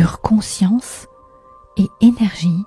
pure conscience et énergie,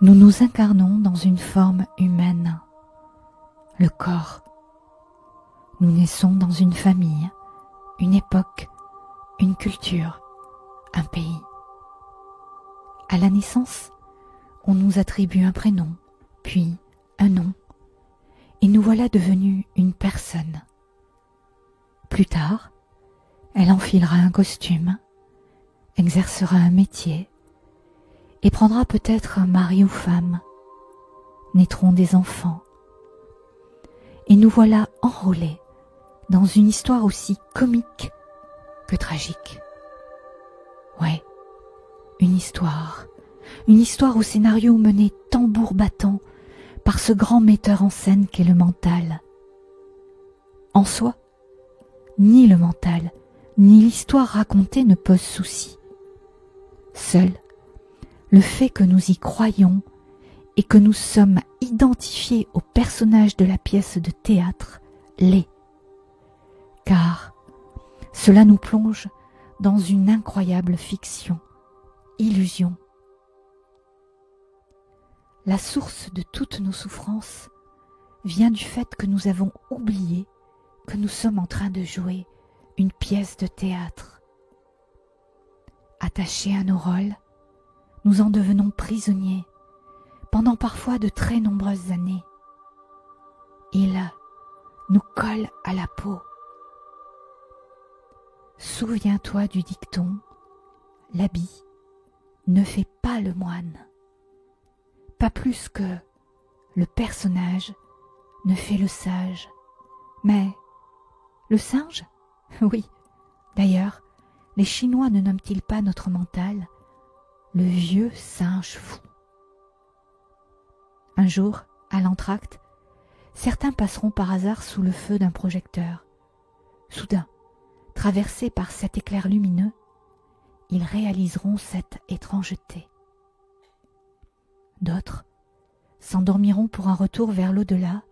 nous nous incarnons dans une forme humaine, le corps. Nous naissons dans une famille, une époque, une culture, un pays. À la naissance, on nous attribue un prénom, puis un nom, et nous voilà devenus une personne. Plus tard, elle enfilera un costume, exercera un métier, et prendra peut-être un mari ou femme, naîtront des enfants, et nous voilà enrôlés dans une histoire aussi comique que tragique. Ouais, une histoire au scénario mené tambour battant par ce grand metteur en scène qu'est le mental. En soi, ni le mental, ni l'histoire racontée ne posent souci. Seul le fait que nous y croyons et que nous sommes identifiés au personnage de la pièce de théâtre l'est. Car cela nous plonge dans une incroyable fiction, illusion. La source de toutes nos souffrances vient du fait que nous avons oublié que nous sommes en train de jouer une pièce de théâtre. Attachés à nos rôles, nous en devenons prisonniers pendant parfois de très nombreuses années. Ils nous collent à la peau. Souviens-toi du dicton « L'habit ne fait pas le moine ». Pas plus que le personnage ne fait le sage. Mais le singe? Oui. D'ailleurs, les Chinois ne nomment-ils pas notre mental le vieux singe fou? Un jour, à l'entracte, certains passeront par hasard sous le feu d'un projecteur. Soudain, traversés par cet éclair lumineux, ils réaliseront cette étrangeté. D'autres s'endormiront pour un retour vers l'au-delà,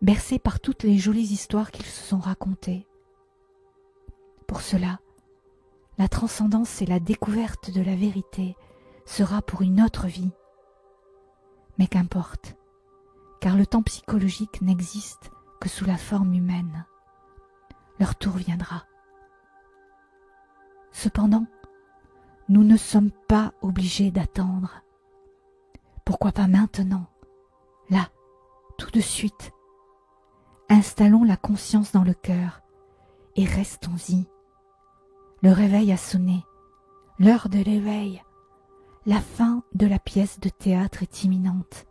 bercés par toutes les jolies histoires qu'ils se sont racontées. Pour cela, la transcendance et la découverte de la vérité sera pour une autre vie. Mais qu'importe, car le temps psychologique n'existe que sous la forme humaine. Leur tour viendra. Cependant, nous ne sommes pas obligés d'attendre. Pourquoi pas maintenant, là, tout de suite? Installons la conscience dans le cœur et restons-y. Le réveil a sonné, l'heure de l'éveil, la fin de la pièce de théâtre est imminente.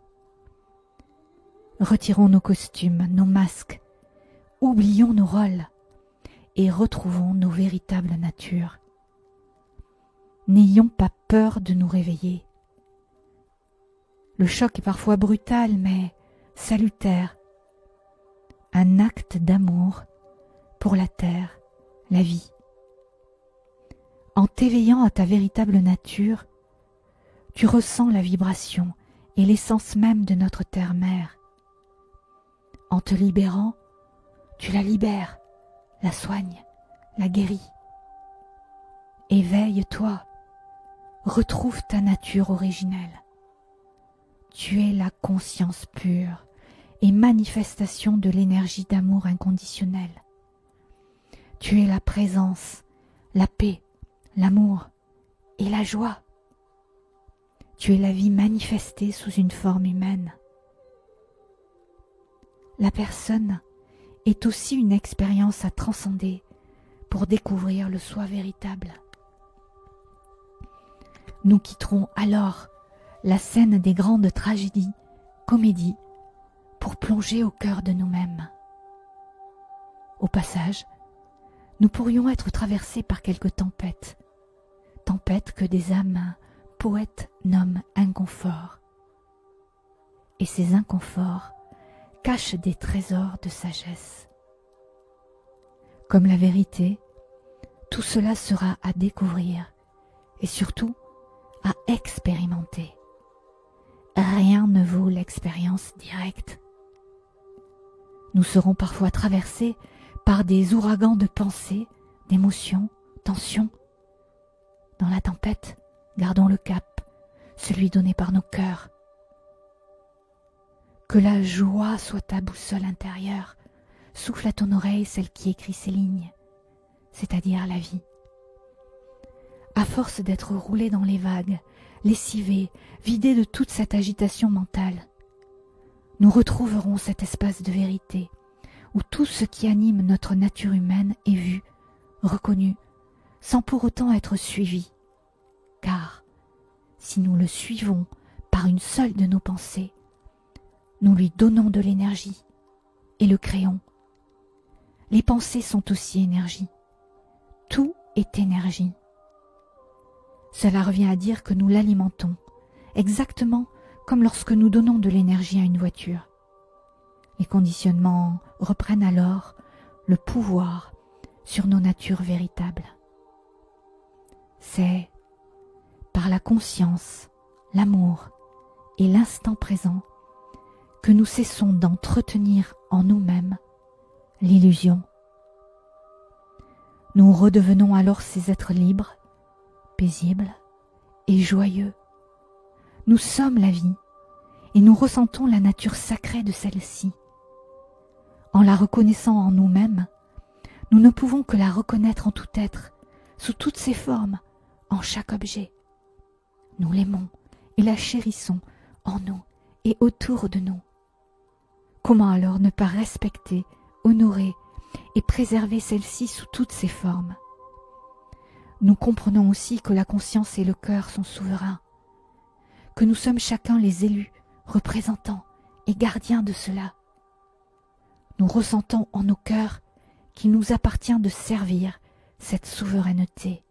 Retirons nos costumes, nos masques, oublions nos rôles et retrouvons nos véritables natures. N'ayons pas peur de nous réveiller. Le choc est parfois brutal, mais salutaire. Un acte d'amour pour la terre, la vie. En t'éveillant à ta véritable nature, tu ressens la vibration et l'essence même de notre terre-mère. En te libérant, tu la libères, la soignes, la guéris. Éveille-toi, retrouve ta nature originelle. Tu es la conscience pure et manifestation de l'énergie d'amour inconditionnel. Tu es la présence, la paix, l'amour et la joie. Tu es la vie manifestée sous une forme humaine. La personne est aussi une expérience à transcender pour découvrir le soi véritable. Nous quitterons alors la scène des grandes tragédies, comédies, pour plonger au cœur de nous-mêmes. Au passage, nous pourrions être traversés par quelques tempêtes que des âmes poètes nomment inconfort. Et ces inconforts cachent des trésors de sagesse. Comme la vérité, tout cela sera à découvrir et surtout à expérimenter. Rien ne vaut l'expérience directe. Nous serons parfois traversés par des ouragans de pensées, d'émotions, tensions. Dans la tempête, gardons le cap, celui donné par nos cœurs. Que la joie soit ta boussole intérieure, souffle à ton oreille celle qui écrit ces lignes, c'est-à-dire la vie. À force d'être roulé dans les vagues, lessivé, vidé de toute cette agitation mentale, nous retrouverons cet espace de vérité où tout ce qui anime notre nature humaine est vu, reconnu, sans pour autant être suivi. Car si nous le suivons par une seule de nos pensées, nous lui donnons de l'énergie et le créons. Les pensées sont aussi énergie. Tout est énergie. Cela revient à dire que nous l'alimentons, exactement comme lorsque nous donnons de l'énergie à une voiture. Les conditionnements reprennent alors le pouvoir sur nos natures véritables. C'est par la conscience, l'amour et l'instant présent que nous cessons d'entretenir en nous-mêmes l'illusion. Nous redevenons alors ces êtres libres, paisibles et joyeux. Nous sommes la vie et nous ressentons la nature sacrée de celle-ci. En la reconnaissant en nous-mêmes, nous ne pouvons que la reconnaître en tout être, sous toutes ses formes, en chaque objet. Nous l'aimons et la chérissons en nous et autour de nous. Comment alors ne pas respecter, honorer et préserver celle-ci sous toutes ses formes? Nous comprenons aussi que la conscience et le cœur sont souverains, que nous sommes chacun les élus, représentants et gardiens de cela. Nous ressentons en nos cœurs qu'il nous appartient de servir cette souveraineté.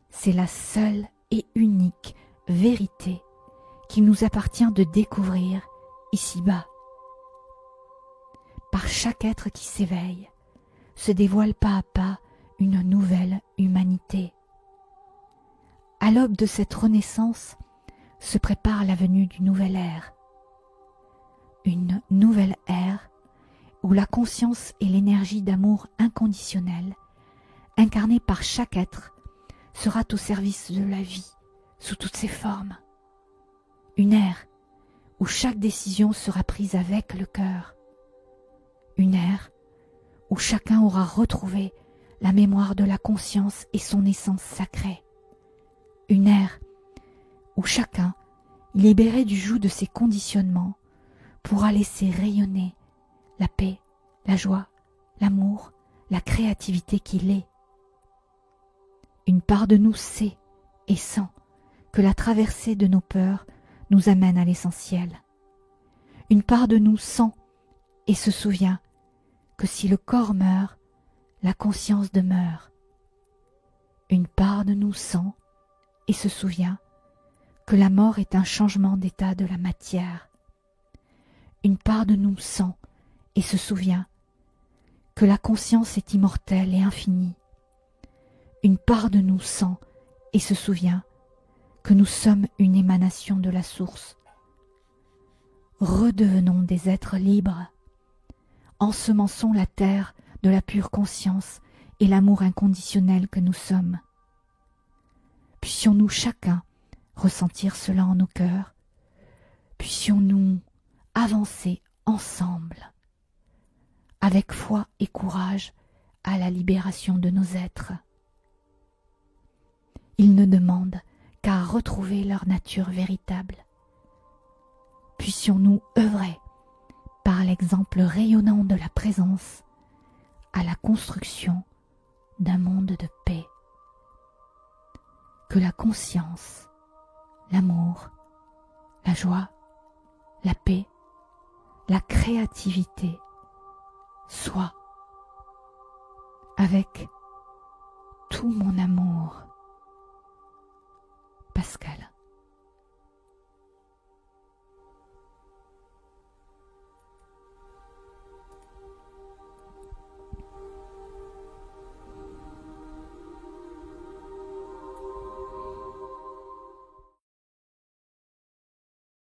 C'est la seule et unique vérité qu'il nous appartient de découvrir ici-bas. Par chaque être qui s'éveille, se dévoile pas à pas une nouvelle humanité. À l'aube de cette renaissance se prépare la venue d'une nouvelle ère. Une nouvelle ère où la conscience et l'énergie d'amour inconditionnel, incarnée par chaque être, sera au service de la vie sous toutes ses formes. Une ère où chaque décision sera prise avec le cœur. Une ère où chacun aura retrouvé la mémoire de la conscience et son essence sacrée. Une ère où chacun, libéré du joug de ses conditionnements, pourra laisser rayonner la paix, la joie, l'amour, la créativité qu'il est. Une part de nous sait et sent que la traversée de nos peurs nous amène à l'essentiel. Une part de nous sent et se souvient que si le corps meurt, la conscience demeure. Une part de nous sent et se souvient que la mort est un changement d'état de la matière. Une part de nous sent et se souvient que la conscience est immortelle et infinie. Une part de nous sent et se souvient que nous sommes une émanation de la source. Redevenons des êtres libres. Ensemençons la terre de la pure conscience et l'amour inconditionnel que nous sommes. Puissions-nous chacun ressentir cela en nos cœurs. Puissions-nous avancer ensemble, avec foi et courage, à la libération de nos êtres. Ils ne demandent qu'à retrouver leur nature véritable. Puissions-nous œuvrer, par l'exemple rayonnant de la présence, à la construction d'un monde de paix. Que la conscience, l'amour, la joie, la paix, la créativité soient avec tout mon amour.